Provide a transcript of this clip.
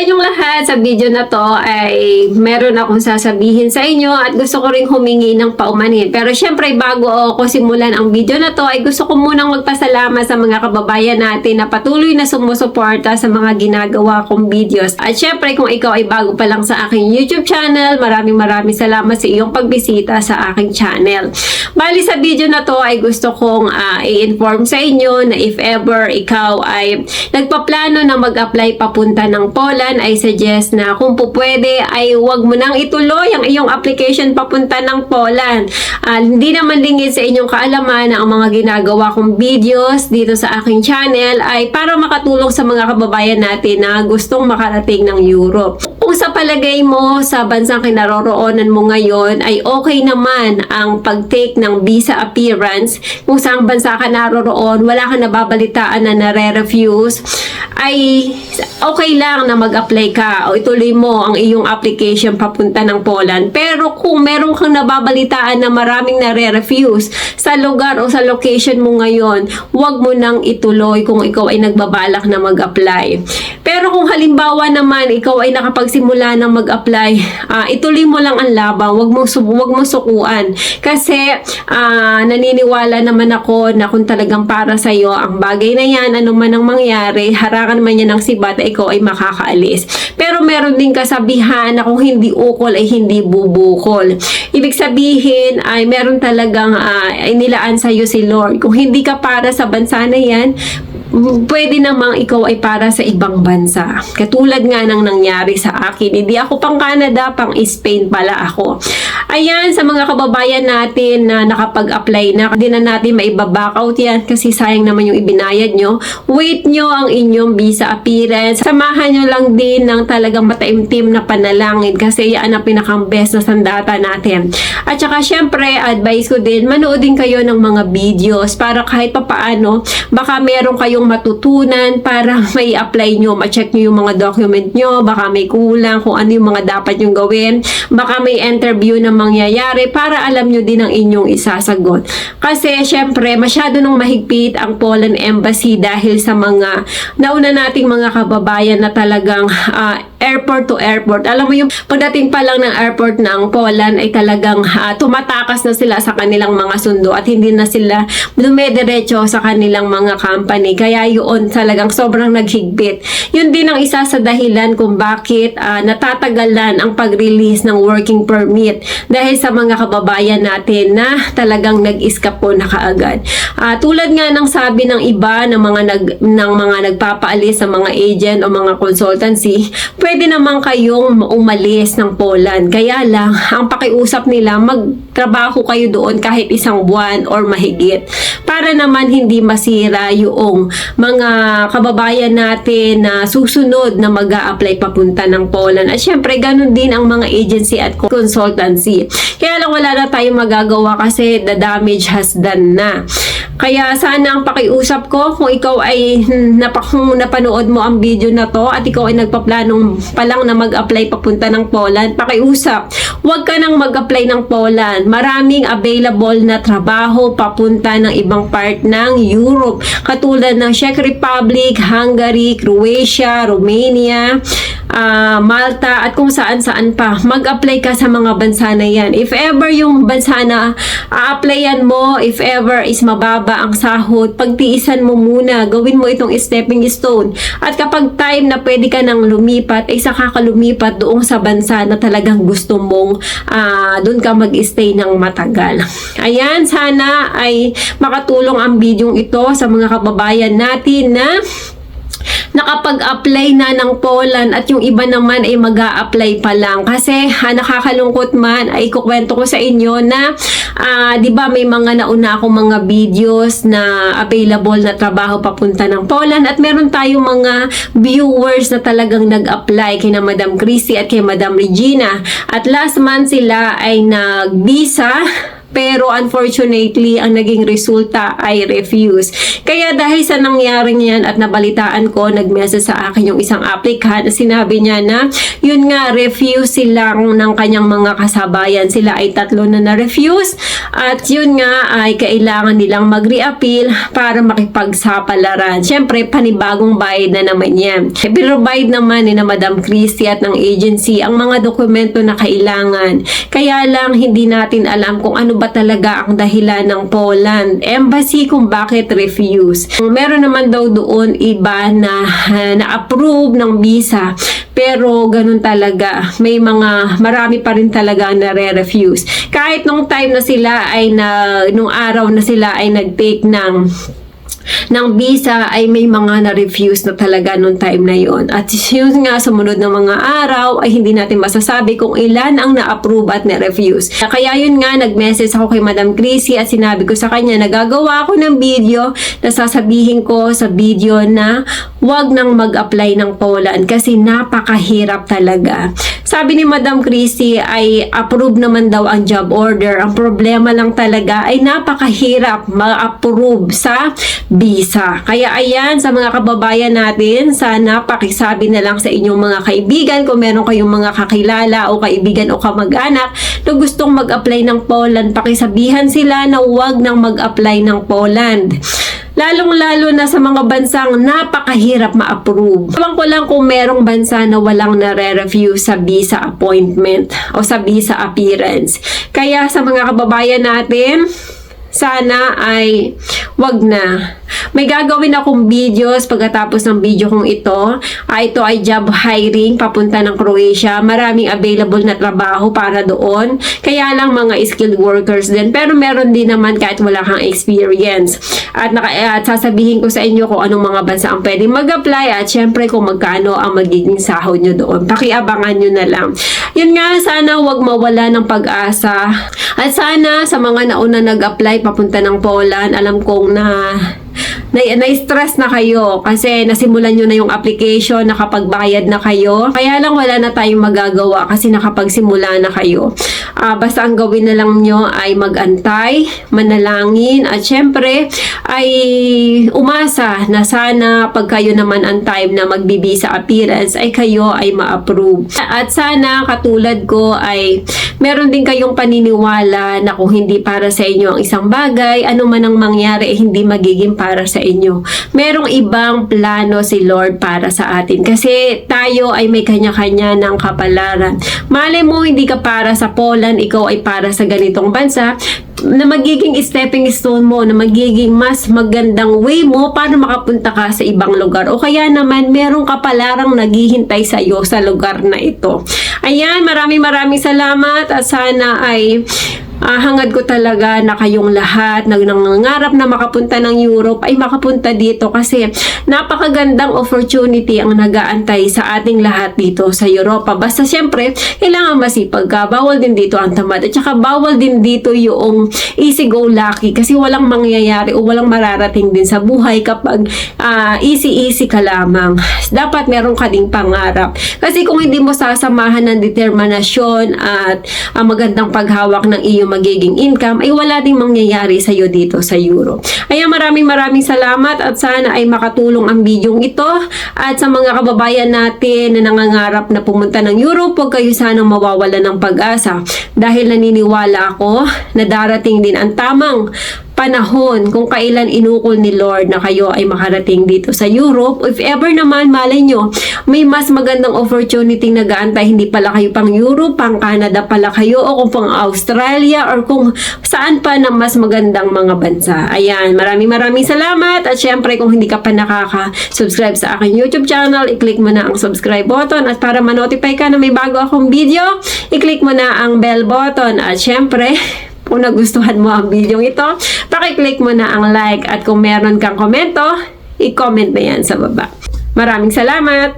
inyong lahat, sa video na to ay meron akong sasabihin sa inyo at gusto ko ring humingi ng paumanhin. Pero syempre bago ako simulan ang video na to ay gusto ko munang magpasalamat sa mga kababayan natin na patuloy na sumusuporta sa mga ginagawa kong videos. At syempre kung ikaw ay bago pa lang sa aking YouTube channel, maraming salamat sa iyong pagbisita sa aking channel. Bali sa video na to ay gusto kong i-inform sa inyo na if ever ikaw ay nagpaplano na mag-apply papunta ng Poland, ay suggest na kung pwede ay huwag mo nang ituloy ang iyong application papunta ng Poland. Hindi naman lingid sa inyong kaalaman na ang mga ginagawa kong videos dito sa aking channel ay para makatulong sa mga kababayan natin na gustong makarating ng Europe. Kung sa palagay mo sa bansang kinaroroonan mo ngayon ay okay naman ang pag-take ng visa appearance, kung saan bansa ka naroroon, wala ka nababalitaan na nare-refuse, ay okay lang na mag-apply ka o ituloy mo ang iyong application papunta ng Poland. Pero kung meron kang nababalitaan na maraming nare-refuse sa lugar o sa location mo ngayon, huwag mo nang ituloy kung ikaw ay nagbabalak na mag-apply. Pero kung halimbawa naman ikaw ay nakapagsimula ng mag-apply, ituloy mo lang ang laban, huwag mo sukuan. Kasi naniniwala naman ako na kung talagang para sa iyo ang bagay na yan, ano man ang mangyari, harangan man yan ng sibat, ikaw ay makakaalis. Pero meron din kasabihan na kung hindi ukol ay hindi bubukol. Ibig sabihin ay meron talagang inilaan sa iyo si Lord. Kung hindi ka para sa bansa na yan, pwede namang ikaw ay para sa ibang bansa. Katulad nga ng nangyari sa akin. Hindi ako pang Canada, pang Spain pala ako. Ayan, sa mga kababayan natin na nakapag-apply na, hindi na natin maibaback out yan kasi sayang naman yung ibinayad nyo. Wait nyo ang inyong visa appearance. Samahan nyo lang din ng talagang mataimtim na panalangin kasi yan ang pinakang-best na sandata natin. At saka syempre, advice ko din, manood din kayo ng mga videos para kahit papaano, baka meron kayong matutunan para may apply nyo, ma-check nyo yung mga document nyo, baka may kulang kung ano yung mga dapat nyo gawin, baka may interview na mangyayari para alam nyo din ang inyong isasagot. Kasi syempre masyado nang mahigpit ang Poland Embassy dahil sa mga nauna nating mga kababayan na talagang airport to airport. Alam mo yung pagdating pa lang ng airport ng Poland ay talagang tumatakas na sila sa kanilang mga sundo at hindi na sila dumediretso sa kanilang mga company. Kaya yun talagang sobrang naghigpit. Yun din ang isa sa dahilan kung bakit natatagalan ang pag-release ng working permit dahil sa mga kababayan natin na talagang nag-iskapo na kaagad. Tulad nga ng sabi ng iba ng mga nagpapaalis sa mga agent o mga consultancy, pwede naman kayong umalis ng Poland. Kaya lang, ang pakiusap nila, magtrabaho kayo doon kahit isang buwan or mahigit. Para naman hindi masira yung mga kababayan natin na susunod na mag-a-apply papunta ng Poland. At syempre, ganun din ang mga agency at consultancy. Kaya lang wala na tayong magagawa kasi the damage has done na. Kaya sana ang pakiusap ko, kung ikaw ay napanood mo ang video na to at ikaw ay nagpaplanong pa lang na mag-apply papunta ng Poland, pakiusap, huwag ka nang mag-apply ng Poland. Maraming available na trabaho papunta ng ibang part ng Europe. Katulad ng Czech Republic, Hungary, Croatia, Romania, Malta, at kung saan-saan pa. Mag-apply ka sa mga bansa na yan. If ever yung bansa na a-applyan mo, if ever is mababa ang sahod, pagtiisan mo muna, gawin mo itong stepping stone. At kapag time na pwede ka nang lumipat, ay saka ka lumipat doon sa bansa na talagang gusto mong doon ka mag-stay ng matagal. Ayan, sana ay makatulong ang video ito sa mga kababayan natin na nakapag-apply na ng Poland at yung iba naman ay mag-a-apply pa lang. Kasi nakakalungkot man, ay kukwento ko sa inyo na di ba may mga nauna akong mga videos na available na trabaho papunta ng Poland at meron tayong mga viewers na talagang nag-apply kay na Madam Chrissy at kay Madam Regina. At last month sila ay nag-visa pero unfortunately, ang naging resulta ay refuse. Kaya dahil sa nangyaring yan at nabalitaan ko, nag-message sa akin yung isang applicant, sinabi niya na, yun nga, refuse silang ng kanyang mga kasabayan. Sila ay 3 na na-refuse at yun nga ay kailangan nilang mag-reappeal para makipagsapalaran. Siyempre, panibagong bayad na naman yan. Provide naman ni na Madam Christie at ng agency ang mga dokumento na kailangan. Kaya lang, hindi natin alam kung ano ba talaga ang dahilan ng Poland Embassy kung bakit refuse. Meron naman daw doon iba na na-approve ng visa, pero ganun talaga. Marami pa rin talaga ang nare-refuse. Kahit nung time na sila ay nung araw na sila ay nag-take ng visa ay may mga na-refuse na talaga noong time na yon. At yun nga, sumunod ng mga araw ay hindi natin masasabi kung ilan ang na-approve at na-refuse. Kaya yun nga, nag-message ako kay Madam Chrissy at sinabi ko sa kanya, nagagawa ako ng video na sasabihin ko sa video na wag nang mag-apply ng Poland kasi napakahirap talaga. Sabi ni Madam Chrissy ay approve naman daw ang job order. Ang problema lang talaga ay napakahirap ma-approve sa visa. Kaya ayan, sa mga kababayan natin, sana pakisabi na lang sa inyong mga kaibigan kung meron kayong mga kakilala o kaibigan o kamag-anak na gustong mag-apply ng Poland, pakisabihan sila na huwag nang mag-apply ng Poland. Lalong-lalo na sa mga bansang napakahirap ma-approve. Ewan ko lang kung merong bansa na walang nare-review sa visa appointment o sa visa appearance. Kaya sa mga kababayan natin, sana ay wag na. May gagawin akong videos pagkatapos ng video kong ito. Ito ay job hiring papunta ng Croatia. Maraming available na trabaho para doon. Kaya lang mga skilled workers din. Pero meron din naman kahit wala kang experience. At sasabihin ko sa inyo kung anong mga bansa ang pwedeng mag-apply at syempre kung magkano ang magiging sahod nyo doon. Pakiabangan nyo na lang. Yun nga, sana wag mawala ng pag-asa. At sana sa mga nauna nag-apply papunta ng Poland, alam kong na-stress na kayo kasi nasimulan nyo na yung application, nakapagbayad na kayo. Kaya lang wala na tayong magagawa kasi nakapagsimula na kayo. Basta ang gawin na lang nyo ay mag-antay, manalangin, at syempre ay umasa na sana pag kayo naman ang time na magbibisa appearance ay kayo ay ma-approve. At sana katulad ko ay meron din kayong paniniwala na kung hindi para sa inyo ang isang bagay, ano man ang mangyari ay hindi magiging para sa inyo. Merong ibang plano si Lord para sa atin kasi tayo ay may kanya-kanya ng kapalaran. Malay mo hindi ka para sa Poland, ikaw ay para sa ganitong bansa na magiging stepping stone mo, na magiging mas magandang way mo para makapunta ka sa ibang lugar. O kaya naman, merong kapalarang naghihintay sa iyo sa lugar na ito. Ayan, maraming salamat at sana ay hangad ko talaga na kayong lahat na nangangarap na makapunta ng Europe ay makapunta dito kasi napakagandang opportunity ang nag-aantay sa ating lahat dito sa Europa. Basta syempre, kailangan masipag ka. Bawal din dito ang tamad at saka bawal din dito yung easy go lucky kasi walang mangyayari o walang mararating din sa buhay kapag easy ka lamang. Dapat meron ka ding pangarap. Kasi kung hindi mo sasamahan ng determinasyon at magandang paghawak ng iyong magiging income, ay wala ding mangyayari sa iyo dito sa Europe. Ayan, maraming salamat at sana ay makatulong ang bidyong ito. At sa mga kababayan natin na nangangarap na pumunta ng Europe, huwag kayo sanang mawawala ng pag-asa dahil naniniwala ako na darating din ang tamang panahon kung kailan inukol ni Lord na kayo ay makarating dito sa Europe. If ever naman, malay nyo, may mas magandang opportunity na nag-aantay, hindi pala kayo pang Europe, pang Canada pala kayo, o kung pang Australia, or kung saan pa na mas magandang mga bansa. Ayan, maraming salamat. At syempre, kung hindi ka pa nakaka-subscribe sa aking YouTube channel, i-click mo na ang subscribe button. At para ma-notify ka na may bago akong video, i-click mo na ang bell button. At syempre, kung nagustuhan mo ang video ito, pakiclick mo na ang like at kung meron kang komento, i-comment mo yan sa baba. Maraming salamat!